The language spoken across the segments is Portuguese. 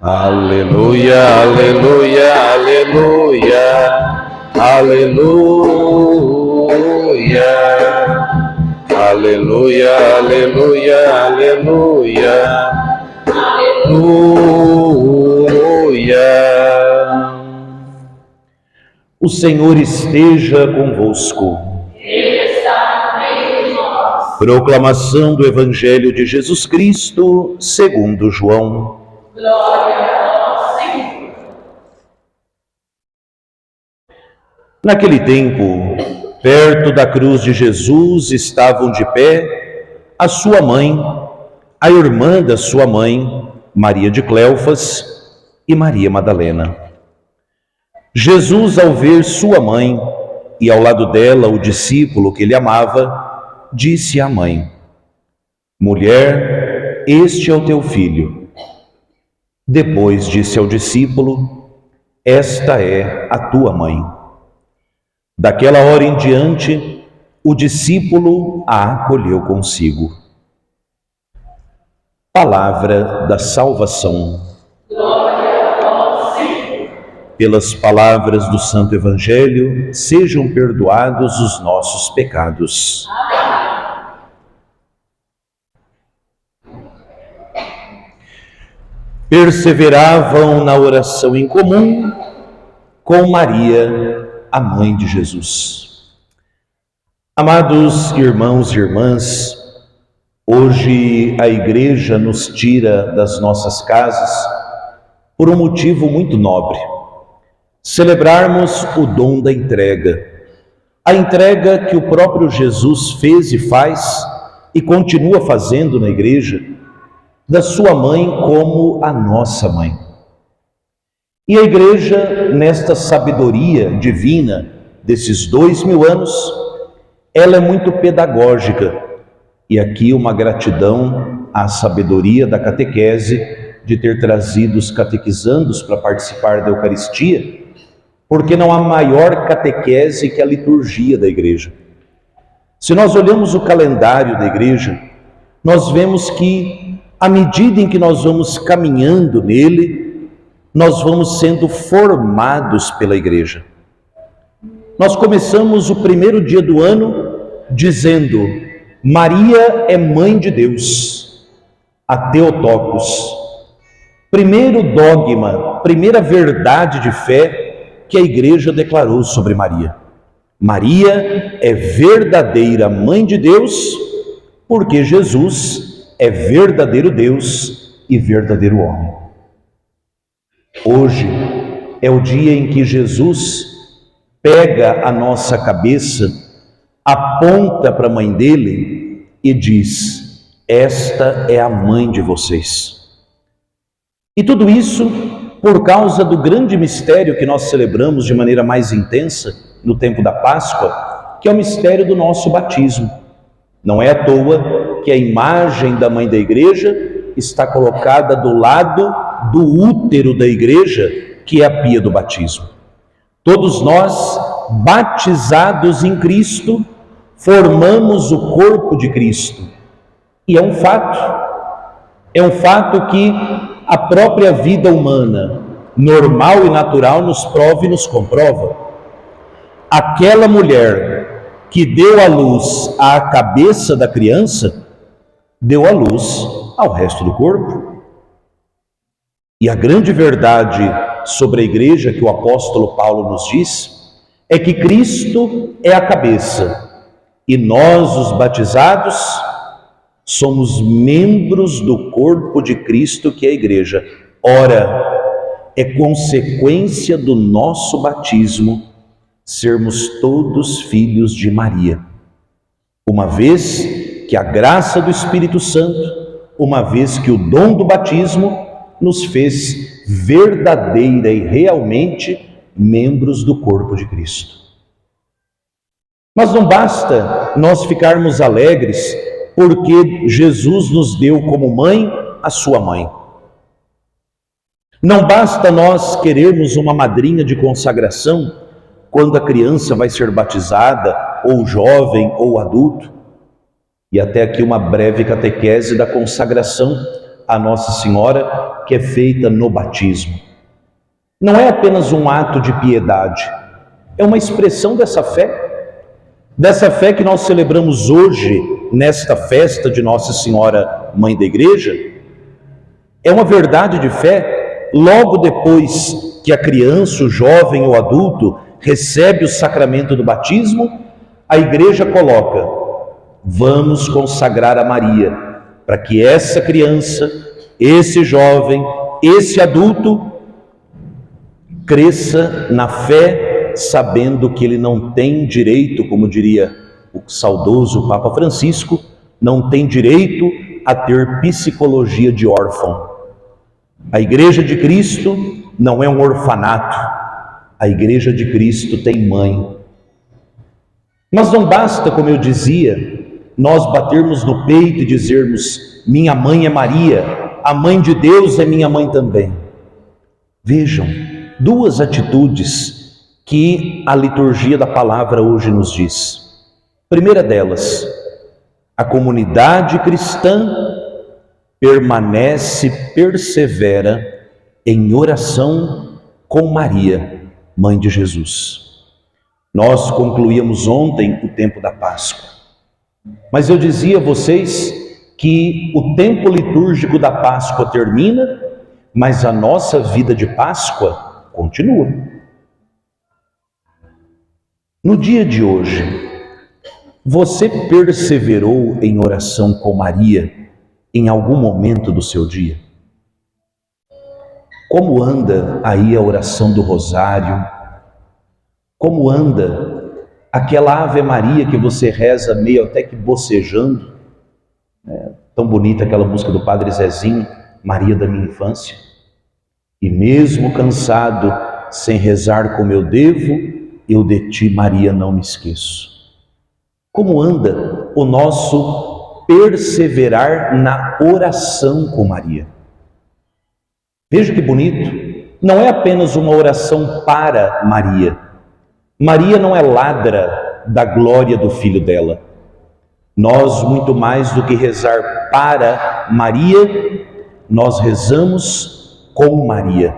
Aleluia, aleluia, aleluia, aleluia, aleluia, aleluia, aleluia, aleluia. O Senhor esteja convosco. Ele está no meio de nós. Proclamação do Evangelho de Jesus Cristo, segundo João. Glória a vós, Senhor. Naquele tempo, perto da cruz de Jesus estavam de pé a sua mãe, a irmã da sua mãe, Maria de Cleofas, e Maria Madalena. Jesus, ao ver sua mãe e ao lado dela o discípulo que ele amava, disse à mãe: Mulher, este é o teu filho. Depois disse ao discípulo: Esta é a tua mãe. Daquela hora em diante, o discípulo a acolheu consigo. Palavra da salvação. Glória a vós, Senhor. Pelas palavras do Santo Evangelho, sejam perdoados os nossos pecados. Perseveravam na oração em comum com Maria, a mãe de Jesus. Amados irmãos e irmãs, hoje a Igreja nos tira das nossas casas por um motivo muito nobre: celebrarmos o dom da entrega. A entrega que o próprio Jesus fez e faz e continua fazendo na Igreja, da sua mãe como a nossa mãe. E a Igreja, nesta sabedoria divina desses 2000 anos, ela é muito pedagógica. E aqui uma gratidão à sabedoria da catequese de ter trazido os catequizandos para participar da Eucaristia, porque não há maior catequese que a liturgia da Igreja. Se nós olhamos o calendário da Igreja, nós vemos que, à medida em que nós vamos caminhando nele, nós vamos sendo formados pela Igreja. Nós começamos o primeiro dia do ano dizendo: Maria é mãe de Deus, a Theotokos. Primeiro dogma, primeira verdade de fé que a Igreja declarou sobre Maria. Maria é verdadeira mãe de Deus, porque Jesus é verdadeiro Deus e verdadeiro homem. Hoje é o dia em que Jesus pega a nossa cabeça, aponta para a mãe dele e diz: esta é a mãe de vocês. E tudo isso por causa do grande mistério que nós celebramos de maneira mais intensa no tempo da Páscoa, que é o mistério do nosso batismo. Não é à toa que a imagem da mãe da Igreja está colocada do lado do útero da Igreja, que é a pia do batismo. Todos nós, batizados em Cristo, formamos o corpo de Cristo. E é um fato que a própria vida humana, normal e natural, nos prova e nos comprova. Aquela mulher que deu à luz à cabeça da criança, deu à luz ao resto do corpo. E a grande verdade sobre a Igreja que o apóstolo Paulo nos diz é que Cristo é a cabeça e nós, os batizados, somos membros do corpo de Cristo, que é a Igreja. Ora, é consequência do nosso batismo sermos todos filhos de Maria, uma vez que a graça do Espírito Santo, uma vez que o dom do batismo nos fez verdadeira e realmente membros do corpo de Cristo. Mas não basta nós ficarmos alegres porque Jesus nos deu como mãe a sua mãe. Não basta nós querermos uma madrinha de consagração quando a criança vai ser batizada, ou jovem, ou adulto. E até aqui uma breve catequese da consagração a Nossa Senhora, que é feita no batismo. Não é apenas um ato de piedade, é uma expressão dessa fé que nós celebramos hoje, nesta festa de Nossa Senhora, Mãe da Igreja. É uma verdade de fé logo depois que a criança, o jovem ou adulto recebe o sacramento do batismo, a Igreja coloca: vamos consagrar a Maria, para que essa criança, esse jovem, esse adulto cresça na fé, sabendo que ele não tem direito, como diria o saudoso Papa Francisco, não tem direito a ter psicologia de órfão. A Igreja de Cristo não é um orfanato, a Igreja de Cristo tem mãe. Mas não basta, como eu dizia, nós batermos no peito e dizermos: minha mãe é Maria, a mãe de Deus é minha mãe também. Vejam, duas atitudes que a liturgia da palavra hoje nos diz. Primeira delas, a comunidade cristã persevera em oração com Maria, Mãe de Jesus. Nós concluíamos ontem o tempo da Páscoa, mas eu dizia a vocês que o tempo litúrgico da Páscoa termina, mas a nossa vida de Páscoa continua. No dia de hoje, você perseverou em oração com Maria em algum momento do seu dia? Como anda aí a oração do rosário? Como anda aquela Ave Maria que você reza meio até que bocejando? Tão bonita aquela música do Padre Zezinho, Maria da minha infância. E mesmo cansado, sem rezar como eu devo, eu de ti, Maria, não me esqueço. Como anda o nosso perseverar na oração com Maria? Veja que bonito, não é apenas uma oração para Maria. Maria não é ladra da glória do filho dela. Nós, muito mais do que rezar para Maria, nós rezamos com Maria.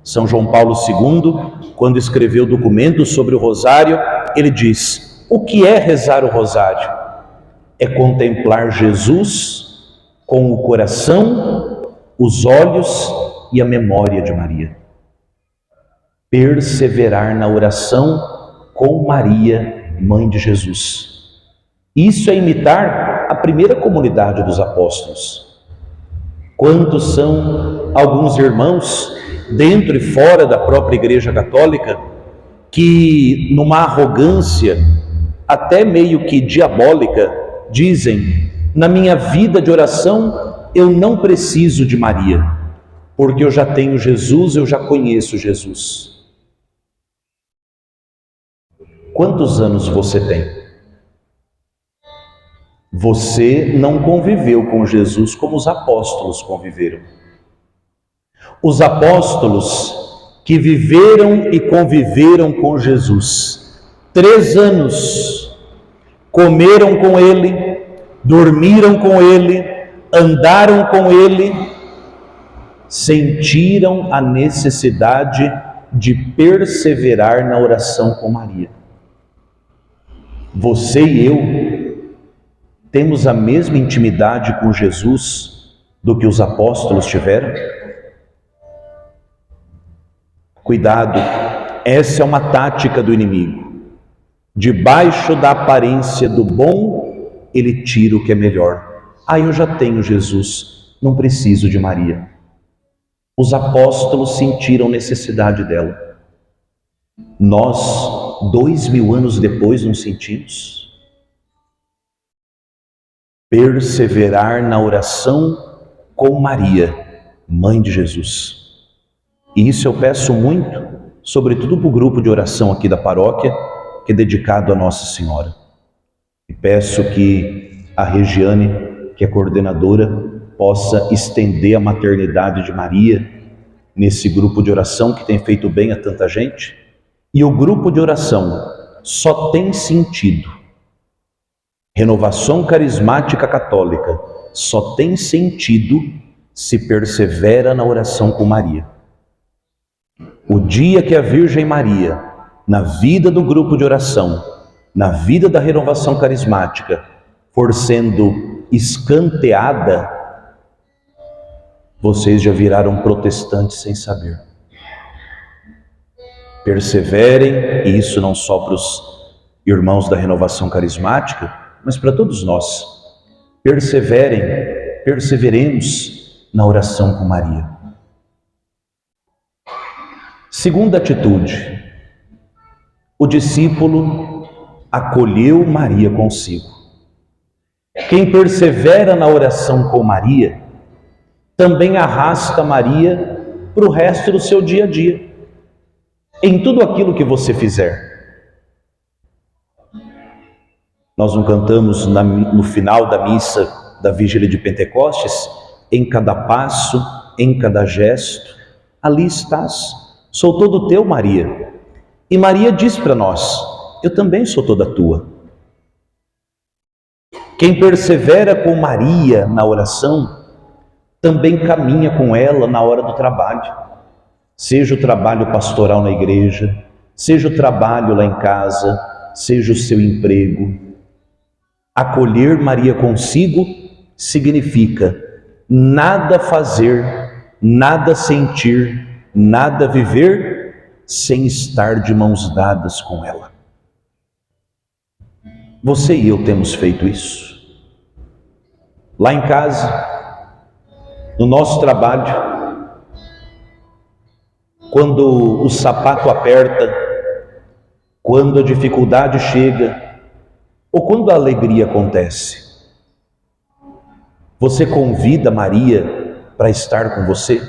São João Paulo II, quando escreveu o documento sobre o rosário, ele diz: o que é rezar o rosário? É contemplar Jesus com o coração, os olhos e a memória de Maria. Perseverar na oração com Maria, Mãe de Jesus. Isso é imitar a primeira comunidade dos apóstolos. Quantos são alguns irmãos, dentro e fora da própria Igreja Católica, que numa arrogância até meio que diabólica, dizem: na minha vida de oração eu não preciso de Maria, porque eu já tenho Jesus, eu já conheço Jesus. Quantos anos você tem? Você não conviveu com Jesus como os apóstolos conviveram. Os apóstolos que viveram e conviveram com Jesus 3 anos, comeram com Ele, dormiram com Ele, andaram com Ele, sentiram a necessidade de perseverar na oração com Maria. Você e eu temos a mesma intimidade com Jesus do que os apóstolos tiveram? Cuidado, essa é uma tática do inimigo. Debaixo da aparência do bom, ele tira o que é melhor. Eu já tenho Jesus, não preciso de Maria. Os apóstolos sentiram necessidade dela. Nós, 2000 anos depois, não sentimos? Perseverar na oração com Maria, Mãe de Jesus. E isso eu peço muito, sobretudo para o grupo de oração aqui da paróquia, que é dedicado a Nossa Senhora. E peço que a Regiane, que é coordenadora, possa estender a maternidade de Maria nesse grupo de oração que tem feito bem a tanta gente. E o grupo de oração só tem sentido, Renovação Carismática Católica só tem sentido se persevera na oração com Maria. O dia que a Virgem Maria, na vida do grupo de oração, na vida da renovação carismática, for sendo escanteada, vocês já viraram protestantes sem saber. Perseverem, e isso não só para os irmãos da renovação carismática, mas para todos nós. Perseveremos na oração com Maria. Segunda atitude, o discípulo acolheu Maria consigo. Quem persevera na oração com Maria, também arrasta Maria para o resto do seu dia a dia, em tudo aquilo que você fizer. Nós não cantamos no final da missa da Vigília de Pentecostes, em cada passo, em cada gesto, ali estás, sou todo teu, Maria. E Maria diz para nós, eu também sou toda tua. Quem persevera com Maria na oração, também caminha com ela na hora do trabalho. Seja o trabalho pastoral na igreja, seja o trabalho lá em casa, seja o seu emprego. Acolher Maria consigo significa nada fazer, nada sentir, nada viver sem estar de mãos dadas com ela. Você e eu temos feito isso. Lá em casa, no nosso trabalho, quando o sapato aperta, quando a dificuldade chega, ou quando a alegria acontece, você convida Maria para estar com você?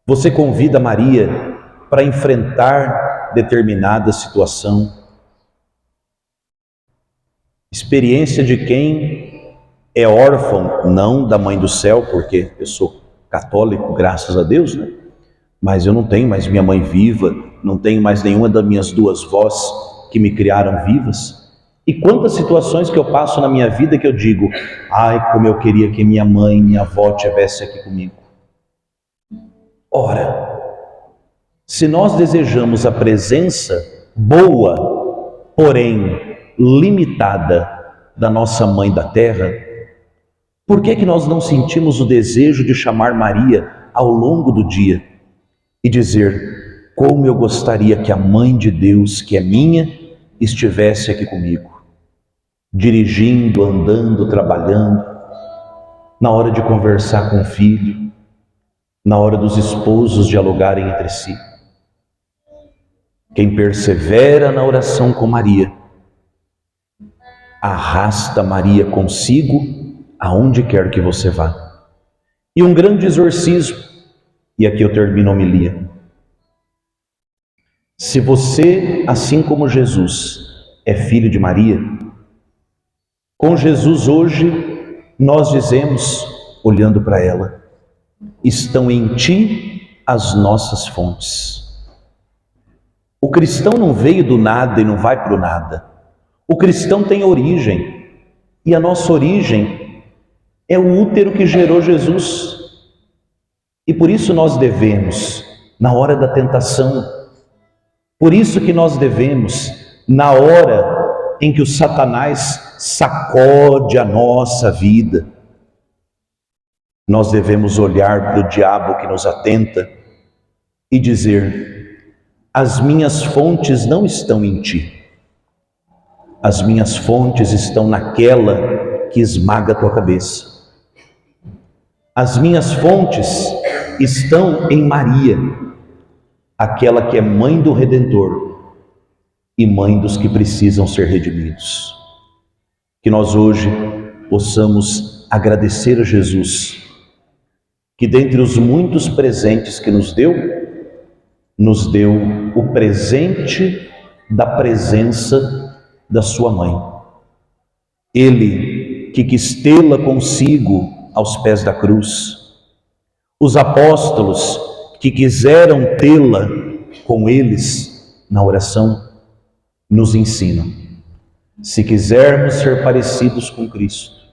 Você convida Maria para enfrentar determinada situação? Experiência de quem é órfão, não da Mãe do Céu, porque eu sou católico, graças a Deus, né? Mas eu não tenho mais minha mãe viva, não tenho mais nenhuma das minhas duas vós que me criaram vivas. E quantas situações que eu passo na minha vida que eu digo, ai, como eu queria que minha mãe, minha avó estivesse aqui comigo. Ora, se nós desejamos a presença boa, porém limitada da nossa Mãe da Terra, por que nós não sentimos o desejo de chamar Maria ao longo do dia e dizer, como eu gostaria que a Mãe de Deus, que é minha, estivesse aqui comigo, dirigindo, andando, trabalhando, na hora de conversar com o filho, na hora dos esposos dialogarem entre si. Quem persevera na oração com Maria, arrasta Maria consigo aonde quer que você vá. E um grande exorcismo, e aqui eu termino a homilia. Se você, assim como Jesus, é filho de Maria, com Jesus hoje nós dizemos, olhando para ela, estão em ti as nossas fontes. O cristão não veio do nada e não vai para o nada. O cristão tem origem, e a nossa origem é o útero que gerou Jesus. E por isso nós devemos, na hora da tentação, por isso que nós devemos, na hora em que o Satanás sacode a nossa vida, nós devemos olhar para o diabo que nos atenta e dizer, as minhas fontes não estão em ti. As minhas fontes estão naquela que esmaga a tua cabeça. As minhas fontes estão em Maria, aquela que é mãe do Redentor e mãe dos que precisam ser redimidos. Que nós hoje possamos agradecer a Jesus, que dentre os muitos presentes que nos deu o presente da presença da sua mãe. Ele que quis tê-la consigo aos pés da cruz. Os apóstolos que quiseram tê-la com eles na oração, nos ensinam. Se quisermos ser parecidos com Cristo,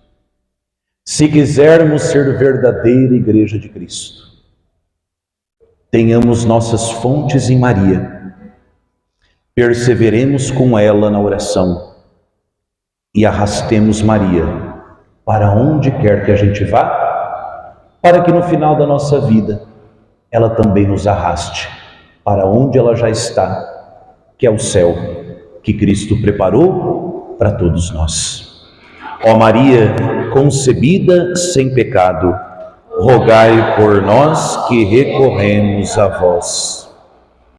Se quisermos ser verdadeira Igreja de Cristo, tenhamos nossas fontes em Maria, perseveremos com ela na oração e arrastemos Maria para onde quer que a gente vá, para que no final da nossa vida ela também nos arraste para onde ela já está, que é o céu que Cristo preparou para todos nós. Ó Maria, concebida sem pecado, rogai por nós que recorremos a vós.